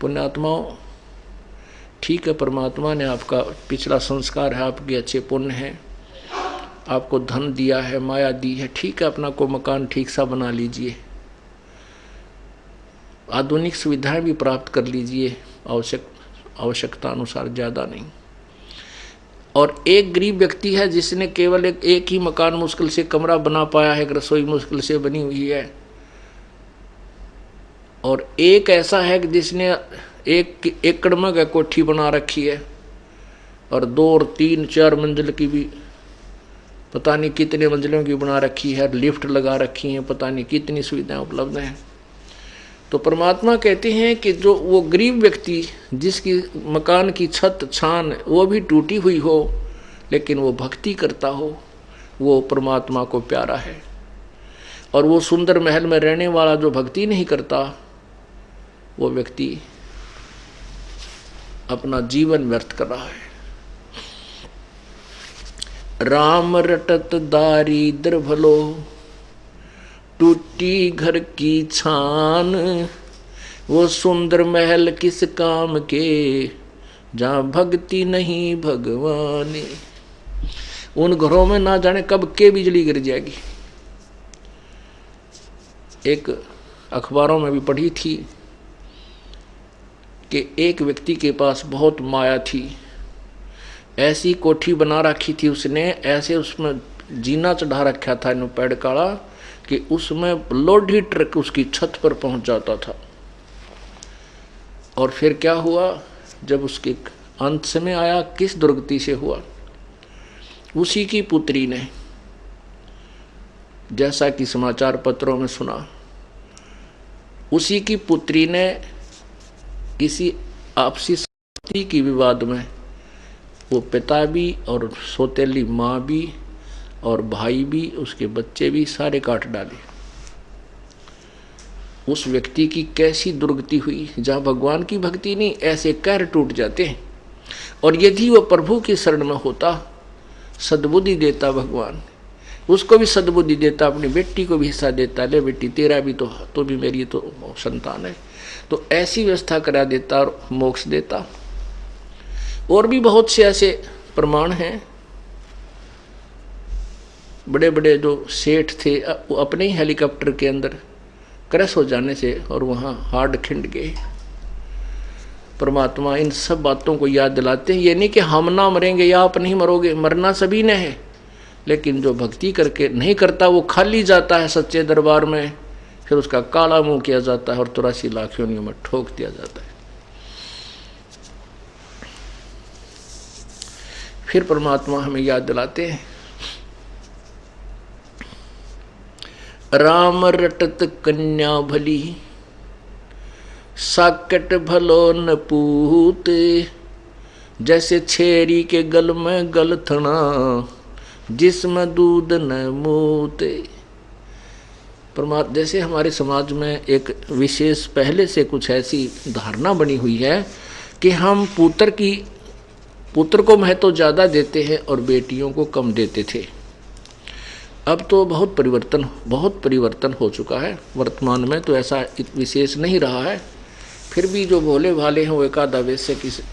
पुण्यात्माओं, ठीक है, परमात्मा ने आपका पिछला संस्कार है, आपके अच्छे पुण्य हैं, आपको धन दिया है, माया दी है, ठीक है, अपना को मकान ठीक सा बना लीजिए, आधुनिक सुविधाएं भी प्राप्त कर लीजिए, आवश्यकता अनुसार, ज़्यादा नहीं। और एक गरीब व्यक्ति है जिसने केवल एक ही मकान मुश्किल से कमरा बना पाया है, रसोई मुश्किल से बनी हुई है, और एक ऐसा है कि जिसने एक एकड़ में कोठी बना रखी है और 2 और 3 4 मंजिल की भी, पता नहीं कितने मंजिलों की बना रखी है, लिफ्ट लगा रखी है, पता नहीं कितनी सुविधाएं उपलब्ध हैं। तो परमात्मा कहते हैं कि जो वो गरीब व्यक्ति जिसकी मकान की छत छान वो भी टूटी हुई हो, लेकिन वो भक्ति करता हो, वो परमात्मा को प्यारा है। और वो सुंदर महल में रहने वाला जो भक्ति नहीं करता, वो व्यक्ति अपना जीवन व्यर्थ कर रहा है। राम रटत दारिद्र भलो, टूटी घर की छान, वो सुंदर महल किस काम के, जहाँ भक्ति नहीं भगवान। उन घरों में ना जाने कब के बिजली गिर जाएगी। एक अखबारों में भी पढ़ी थी कि एक व्यक्ति के पास बहुत माया थी, ऐसी कोठी बना रखी थी उसने, ऐसे उसमें जीना चढ़ा रखा था इन पेड़ काड़ा कि उसमें लोडी ट्रक उसकी छत पर पहुंच जाता था। और फिर क्या हुआ, जब उसके अंत समय आया, किस दुर्गति से हुआ, उसी की पुत्री ने, जैसा कि समाचार पत्रों में सुना, उसी की पुत्री ने किसी आपसी संपत्ति की विवाद में वो पिता भी और सौतेली माँ भी और भाई भी, उसके बच्चे भी सारे काट डाले। उस व्यक्ति की कैसी दुर्गति हुई, जहाँ भगवान की भक्ति नहीं, ऐसे कहर टूट जाते हैं। और यदि वो प्रभु की शरण में होता, सद्बुद्धि देता भगवान, उसको भी सद्बुद्धि देता, अपनी बेटी को भी हिस्सा देता, ले बेटी तेरा भी तो भी मेरी तो संतान है, तो ऐसी व्यवस्था करा देता और मोक्ष देता। और भी बहुत से ऐसे प्रमाण हैं। बड़े बड़े जो सेठ थे, वो अपने ही हेलीकॉप्टर के अंदर क्रैश हो जाने से और वहाँ हार्ड खिंड गए। परमात्मा इन सब बातों को याद दिलाते हैं। ये नहीं कि हम ना मरेंगे या आप नहीं मरोगे, मरना सभी ने है, लेकिन जो भक्ति करके नहीं करता वो खाली जाता है सच्चे दरबार में, फिर उसका काला मुंह किया जाता है और 83 लाख योनियों में ठोक दिया जाता है। फिर परमात्मा हमें याद दिलाते हैं, राम रटत कन्या भली, साकट भलो न पूत, जैसे छेरी के गल में गलथना, जिसमें दूध न मूते। परमात्मा, जैसे हमारे समाज में एक विशेष पहले से कुछ ऐसी धारणा बनी हुई है कि हम पुत्र को महत्व ज़्यादा देते हैं और बेटियों को कम देते थे। अब तो बहुत परिवर्तन हो चुका है। वर्तमान में तो ऐसा विशेष नहीं रहा है। फिर भी जो भोले भाले हैं वो एकाधा वैसे किसी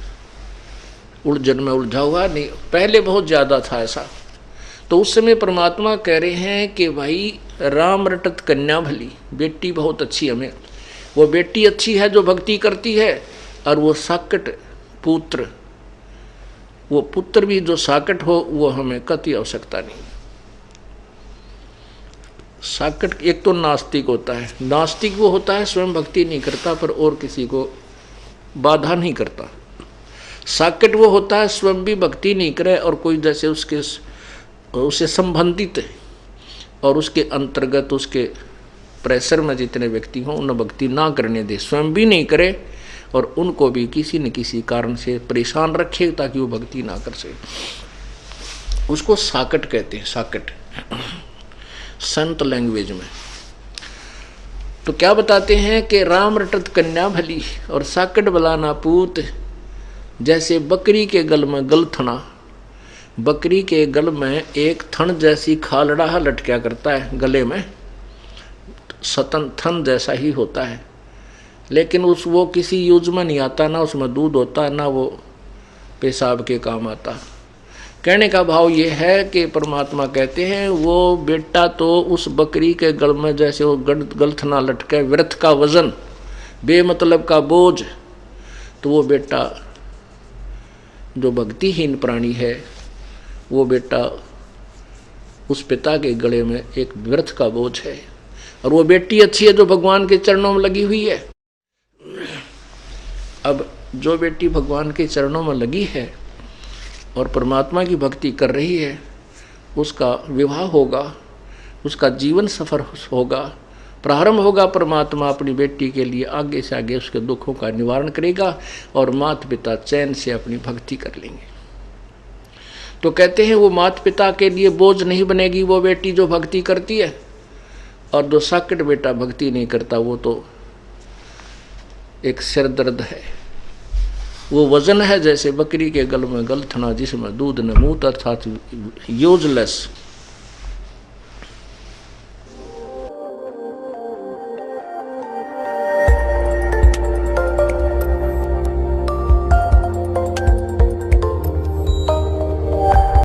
उलझन में उलझा हुआ नहीं, पहले बहुत ज़्यादा था ऐसा। तो उस समय परमात्मा कह रहे हैं कि भाई राम रटत कन्या भली, बेटी बहुत अच्छी हमें, वो बेटी अच्छी है जो भक्ति करती है, और वो साकट पुत्र, वो पुत्र भी जो साकट हो, वो हमें कति आवश्यकता नहीं। साकट एक तो नास्तिक होता है, नास्तिक वो होता है स्वयं भक्ति नहीं करता पर और किसी को बाधा नहीं करता। साकट वो होता है स्वयं भी भक्ति नहीं करे और कोई जैसे उससे संबंधित और उसके अंतर्गत उसके प्रेशर में जितने व्यक्ति हों उन्हें भक्ति ना करने दे, स्वयं भी नहीं करे और उनको भी किसी न किसी कारण से परेशान रखे ताकि वो भक्ति ना कर सके। उसको साकट कहते हैं, साकट संत लैंग्वेज में। तो क्या बताते हैं कि राम रटत कन्या भली और साकट भला ना पूत, जैसे बकरी के गल में गलथना, बकरी के गल में एक थन जैसी खालड़ा लटका करता है गले में, सतन थन जैसा ही होता है, लेकिन वो किसी यूज में नहीं आता, ना उसमें दूध होता, ना वो पेशाब के काम आता। कहने का भाव ये है कि परमात्मा कहते हैं वो बेटा तो उस बकरी के गल में जैसे वो गलथना लटके, व्यर्थ का वजन, बेमतलब का बोझ, तो वो बेटा जो भक्तिहीन प्राणी है, वो बेटा उस पिता के गले में एक व्यर्थ का बोझ है। और वो बेटी अच्छी है जो भगवान के चरणों में लगी हुई है। अब जो बेटी भगवान के चरणों में लगी है और परमात्मा की भक्ति कर रही है, उसका विवाह होगा, उसका जीवन सफर होगा, प्रारंभ होगा। परमात्मा अपनी बेटी के लिए आगे से आगे उसके दुखों का निवारण करेगा और माता पिता चैन से अपनी भक्ति कर लेंगे। तो कहते हैं वो माता पिता के लिए बोझ नहीं बनेगी वो बेटी जो भक्ति करती है, और जो साकट बेटा भक्ति नहीं करता वो तो एक सिर दर्द है। वो वजन है जैसे बकरी के गल में गलथना जिसमें दूध न मूत, अर्थात यूजलेस।